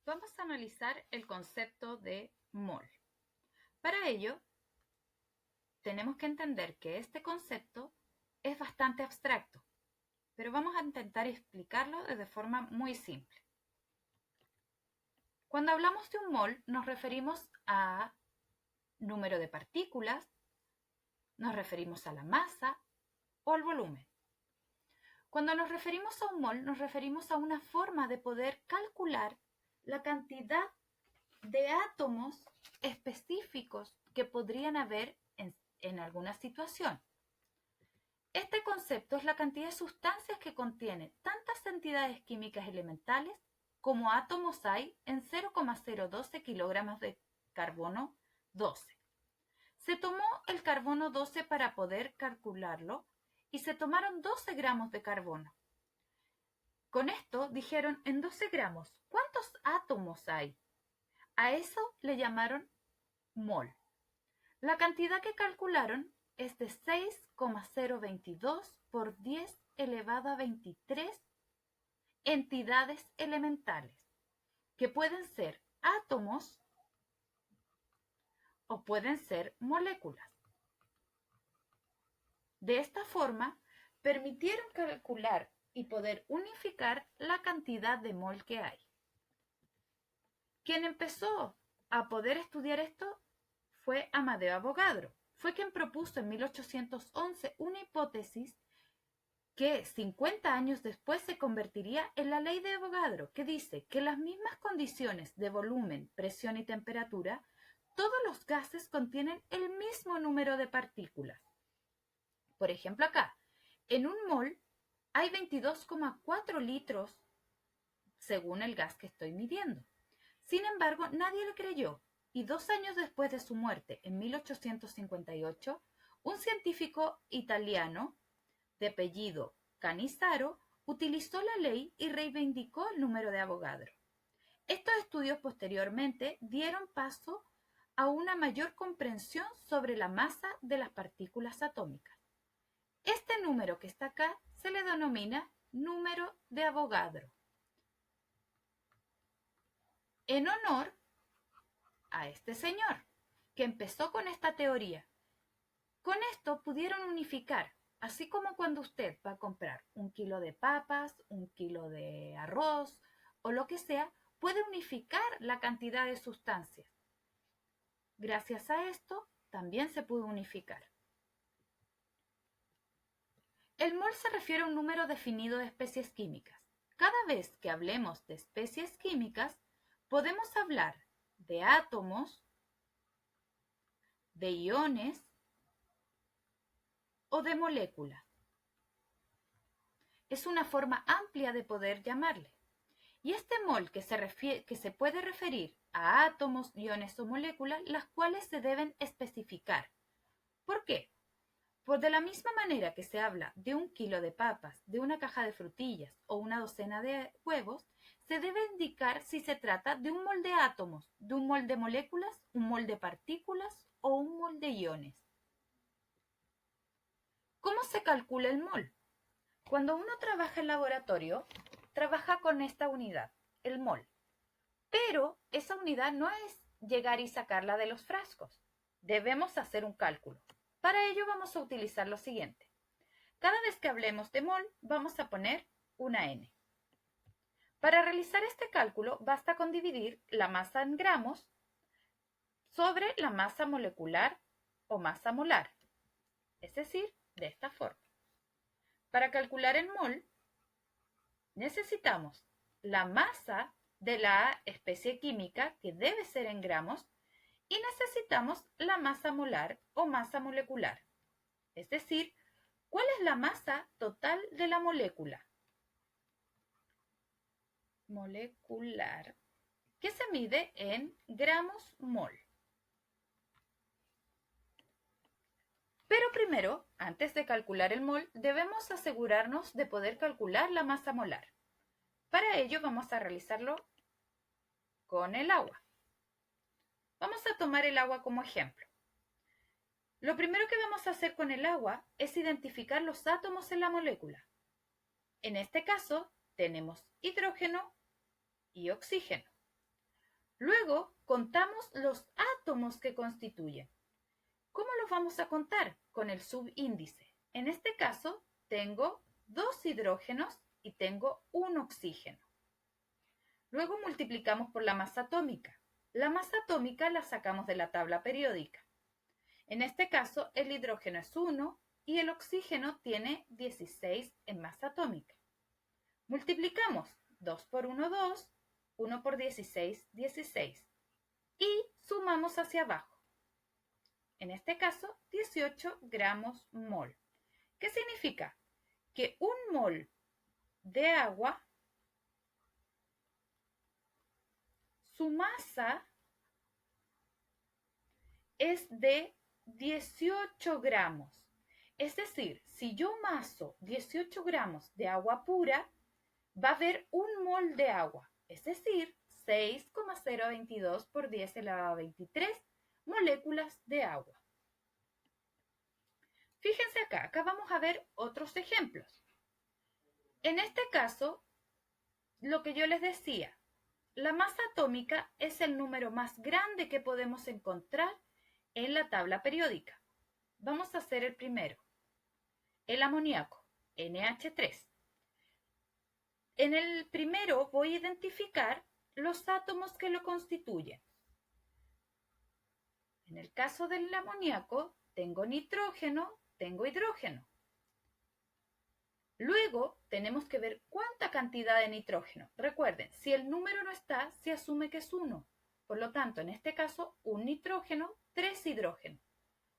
Vamos a analizar el concepto de mol. Para ello, tenemos que entender que este concepto es bastante abstracto, pero vamos a intentar explicarlo de forma muy simple. Cuando hablamos de un mol, nos referimos a número de partículas, nos referimos a la masa o al volumen. Cuando nos referimos a un mol, nos referimos a una forma de poder calcular la cantidad de átomos específicos que podrían haber en alguna situación. Este concepto es la cantidad de sustancias que contiene tantas entidades químicas elementales como átomos hay en 0,012 kilogramos de carbono 12. Se tomó el carbono 12 para poder calcularlo y se tomaron 12 gramos de carbono. Con esto dijeron, en 12 gramos, ¿cuántos átomos hay? A eso le llamaron mol. La cantidad que calcularon es de 6,022 por 10 elevado a 23 entidades elementales, que pueden ser átomos o pueden ser moléculas. De esta forma, permitieron calcular y poder unificar la cantidad de mol que hay. Quien empezó a poder estudiar esto fue Amadeo Avogadro. Fue quien propuso en 1811 una hipótesis que 50 años después se convertiría en la ley de Avogadro, que dice que en las mismas condiciones de volumen, presión y temperatura, todos los gases contienen el mismo número de partículas. Por ejemplo, acá, en un mol hay 22,4 litros según el gas que estoy midiendo. Sin embargo, nadie le creyó y 2 años después de su muerte, en 1858, un científico italiano de apellido Cannizzaro utilizó la ley y reivindicó el número de Avogadro. Estos estudios posteriormente dieron paso a una mayor comprensión sobre la masa de las partículas atómicas. Este número que está acá se le denomina número de Avogadro, en honor a este señor que empezó con esta teoría. Con esto pudieron unificar, así como cuando usted va a comprar 1 kilo de papas, 1 kilo de arroz o lo que sea, puede unificar la cantidad de sustancias. Gracias a esto también se pudo unificar. El mol se refiere a un número definido de especies químicas. Cada vez que hablemos de especies químicas, podemos hablar de átomos, de iones o de moléculas. Es una forma amplia de poder llamarle. Y este mol que se puede referir a átomos, iones o moléculas, las cuales se deben especificar. ¿Por qué? Pues de la misma manera que se habla de 1 kilo de papas, de una caja de frutillas o una docena de huevos, se debe indicar si se trata de un mol de átomos, de un mol de moléculas, un mol de partículas o un mol de iones. ¿Cómo se calcula el mol? Cuando uno trabaja en laboratorio, trabaja con esta unidad, el mol. Pero esa unidad no es llegar y sacarla de los frascos. Debemos hacer un cálculo. Para ello vamos a utilizar lo siguiente. Cada vez que hablemos de mol, vamos a poner una N. Para realizar este cálculo, basta con dividir la masa en gramos sobre la masa molecular o masa molar. Es decir, de esta forma. Para calcular el mol, necesitamos la masa de la especie química, que debe ser en gramos, y necesitamos la masa molar o masa molecular. Es decir, ¿cuál es la masa total de la molécula? Molecular, que se mide en gramos mol. Pero primero, antes de calcular el mol, debemos asegurarnos de poder calcular la masa molar. Para ello vamos a realizarlo con el agua. Vamos a tomar el agua como ejemplo. Lo primero que vamos a hacer con el agua es identificar los átomos en la molécula. En este caso, tenemos hidrógeno y oxígeno. Luego, contamos los átomos que constituyen. ¿Cómo los vamos a contar? Con el subíndice. En este caso, tengo 2 hidrógenos y tengo un oxígeno. Luego multiplicamos por la masa atómica. La masa atómica la sacamos de la tabla periódica. En este caso, el hidrógeno es 1 y el oxígeno tiene 16 en masa atómica. Multiplicamos 2 por 1, 2, 1 por 16, 16. Y sumamos hacia abajo. En este caso, 18 gramos mol. ¿Qué significa? Que un mol de agua, su masa es de 18 gramos. Es decir, si yo maso 18 gramos de agua pura, va a haber un mol de agua, es decir, 6,022 por 10 elevado a 23 moléculas de agua. Fíjense acá vamos a ver otros ejemplos. En este caso, lo que yo les decía, la masa atómica es el número más grande que podemos encontrar en la tabla periódica. Vamos a hacer el primero. El amoníaco, NH3. En el primero voy a identificar los átomos que lo constituyen. En el caso del amoníaco, tengo nitrógeno, tengo hidrógeno. Luego tenemos que ver cuánta cantidad de nitrógeno. Recuerden, si el número no está, se asume que es 1. Por lo tanto, en este caso, un nitrógeno, 3 hidrógenos.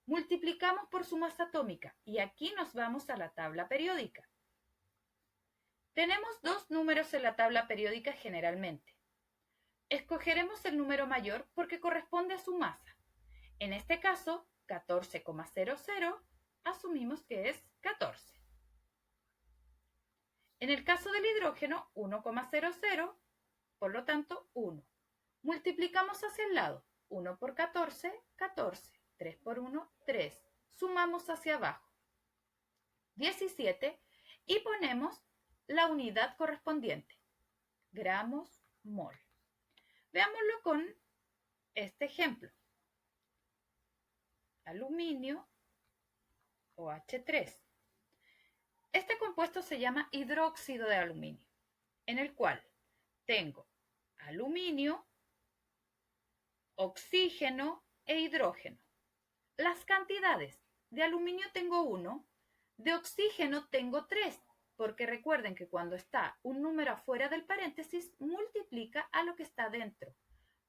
Multiplicamos por su masa atómica y aquí nos vamos a la tabla periódica. Tenemos 2 números en la tabla periódica generalmente. Escogeremos el número mayor porque corresponde a su masa. En este caso, 14,00, asumimos que es 14. En el caso del hidrógeno, 1,00, por lo tanto, 1. Multiplicamos hacia el lado. 1 por 14, 14. 3 por 1, 3. Sumamos hacia abajo. 17 y ponemos la unidad correspondiente. Gramos mol. Veámoslo con este ejemplo. Aluminio OH3. Este compuesto se llama hidróxido de aluminio, en el cual tengo aluminio, oxígeno e hidrógeno. Las cantidades de aluminio tengo 1, de oxígeno tengo 3, porque recuerden que cuando está un número afuera del paréntesis, multiplica a lo que está dentro.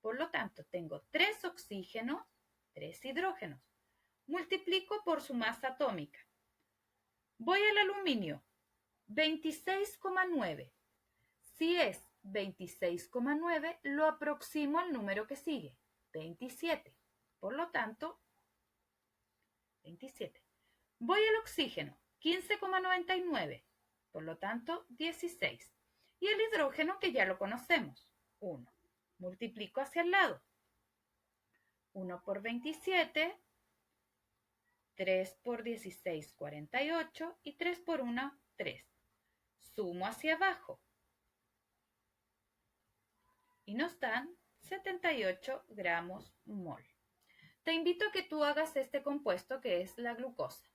Por lo tanto, tengo 3 oxígenos, 3 hidrógenos. Multiplico por su masa atómica. Voy al aluminio, 26,9. Si es 26,9, lo aproximo al número que sigue, 27. Por lo tanto, 27. Voy al oxígeno, 15,99. Por lo tanto, 16. Y el hidrógeno, que ya lo conocemos, 1. Multiplico hacia el lado. 1 por 27, 3 por 16, 48 y 3 por 1, 3. Sumo hacia abajo. Y nos dan 78 gramos mol. Te invito a que tú hagas este compuesto que es la glucosa.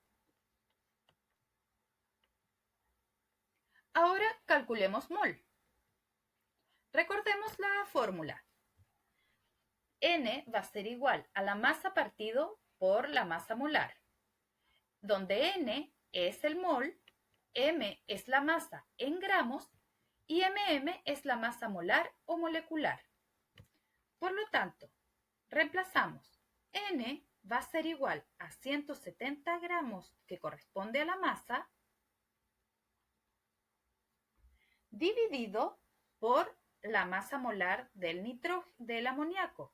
Ahora calculemos mol. Recordemos la fórmula. N va a ser igual a la masa partido por la masa molar, donde N es el mol, M es la masa en gramos y MM es la masa molar o molecular. Por lo tanto, reemplazamos. N va a ser igual a 170 gramos, que corresponde a la masa, dividido por la masa molar del amoníaco,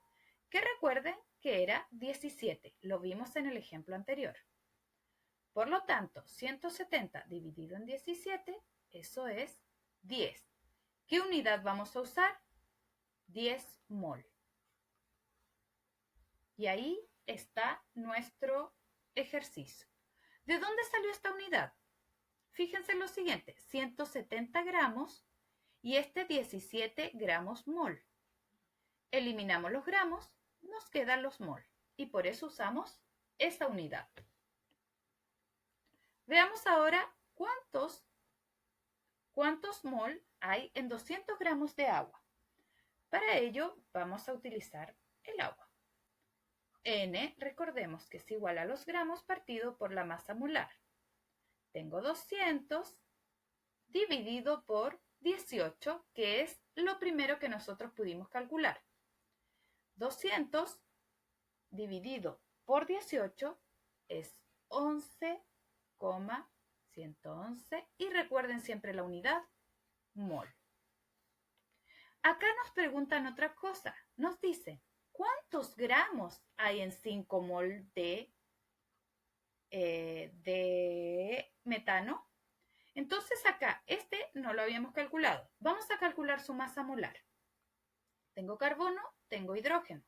que recuerden que era 17, lo vimos en el ejemplo anterior. Por lo tanto, 170 dividido en 17, eso es 10. ¿Qué unidad vamos a usar? 10 mol. Y ahí está nuestro ejercicio. ¿De dónde salió esta unidad? Fíjense en lo siguiente, 170 gramos y este 17 gramos mol. Eliminamos los gramos, nos quedan los mol y por eso usamos esta unidad. Veamos ahora cuántos mol hay en 200 gramos de agua. Para ello vamos a utilizar el agua. N, recordemos que es igual a los gramos partido por la masa molar. Tengo 200 dividido por 18, que es lo primero que nosotros pudimos calcular. 200 dividido por 18 es 11,111 y recuerden siempre la unidad mol. Acá nos preguntan otra cosa, nos dicen ¿cuántos gramos hay en 5 mol de metano? Entonces acá, no lo habíamos calculado. Vamos a calcular su masa molar. Tengo carbono, tengo hidrógeno.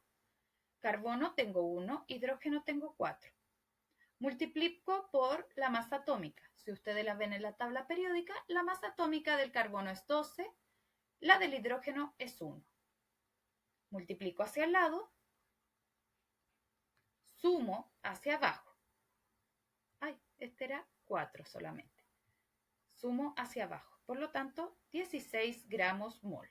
Carbono tengo 1, hidrógeno tengo 4. Multiplico por la masa atómica. Si ustedes la ven en la tabla periódica, la masa atómica del carbono es 12, la del hidrógeno es 1. Multiplico hacia el lado, sumo hacia abajo. Este era 4 solamente. Sumo hacia abajo. Por lo tanto, 16 gramos mol.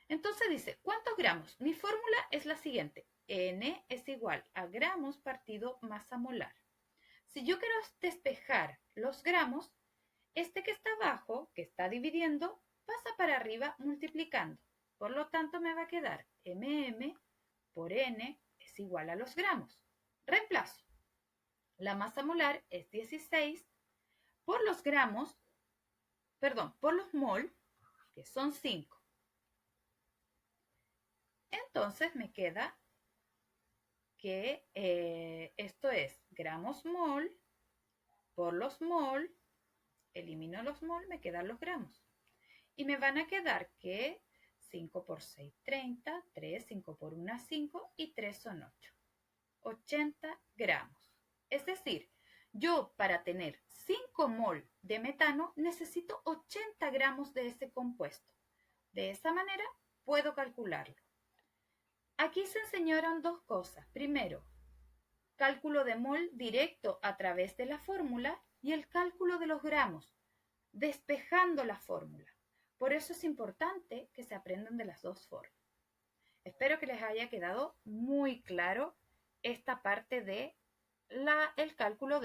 Entonces dice, ¿cuántos gramos? Mi fórmula es la siguiente. N es igual a gramos partido masa molar. Si yo quiero despejar los gramos, este que está abajo, que está dividiendo, pasa para arriba multiplicando. Por lo tanto, me va a quedar mm por n es igual a los gramos. Reemplazo. La masa molar es 16 por los gramos, por los mol, que son 5. Entonces me queda que esto es gramos mol por los mol, elimino los mol, me quedan los gramos. Y me van a quedar que 5 por 6, 30, 3, 5 por 1, 5 y 3 son 8. 80 gramos. Es decir, yo para tener 5 mol de metano necesito 80 gramos de ese compuesto. De esa manera puedo calcularlo. Aquí se enseñaron dos cosas. Primero, cálculo de mol directo a través de la fórmula y el cálculo de los gramos, despejando la fórmula. Por eso es importante que se aprendan de las dos formas. Espero que les haya quedado muy claro esta parte de el cálculo de